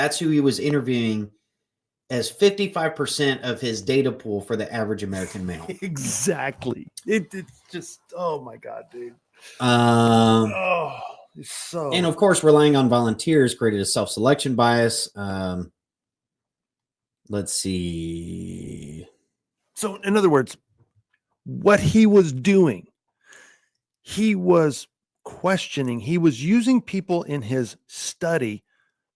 That's who he was interviewing as 55% of his data pool for the average American male. Exactly. It's just, oh my God, dude. It's so. And of course, relying on volunteers created a self-selection bias. Let's see. So, in other words, what he was doing, he was questioning, he was using people in his study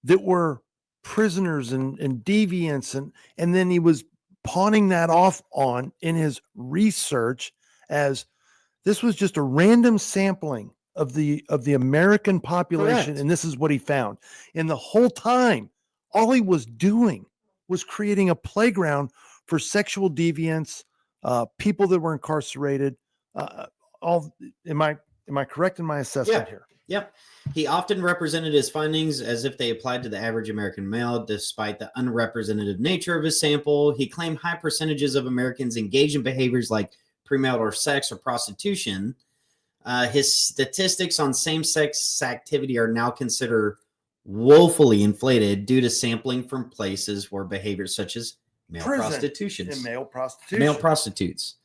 that were prisoners and deviants, and then he was pawning that off on in his research as this was just a random sampling of the American population. Correct. And this is what he found. And the whole time, all he was doing was creating a playground for sexual deviants, people that were incarcerated. Am I correct in my assessment here? Yep. He often represented his findings as if they applied to the average American male, despite the unrepresentative nature of his sample. He claimed high percentages of Americans engage in behaviors like premarital sex or prostitution. His statistics on same-sex activity are now considered woefully inflated due to sampling from places where behaviors such as male prostitution and male prostitutes.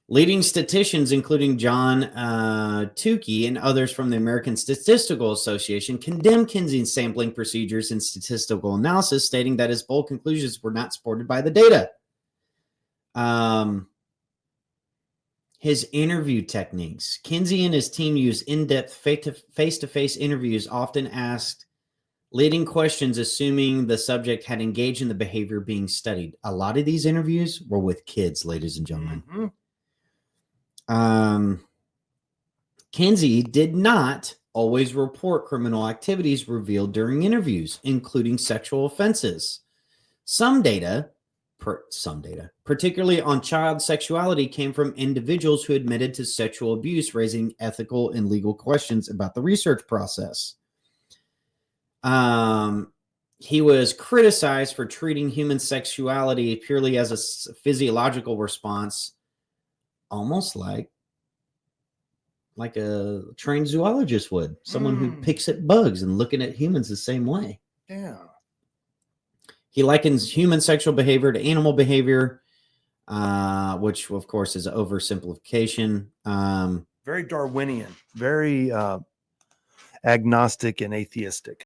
Leading statisticians, including John Tukey and others from the American Statistical Association, condemned Kinsey's sampling procedures and statistical analysis, stating that his bold conclusions were not supported by the data. His interview techniques. Kinsey and his team use in-depth face-to-face interviews, often asked leading questions, assuming the subject had engaged in the behavior being studied. A lot of these interviews were with kids, ladies and gentlemen. Mm-hmm. Kinsey did not always report criminal activities revealed during interviews, including sexual offenses. Some data, particularly on child sexuality, came from individuals who admitted to sexual abuse, raising ethical and legal questions about the research process. He was criticized for treating human sexuality purely as a physiological response, almost like a trained zoologist would, someone who picks at bugs and looking at humans the same way. Yeah. He likens human sexual behavior to animal behavior, which of course is an oversimplification. Very Darwinian, very agnostic and atheistic.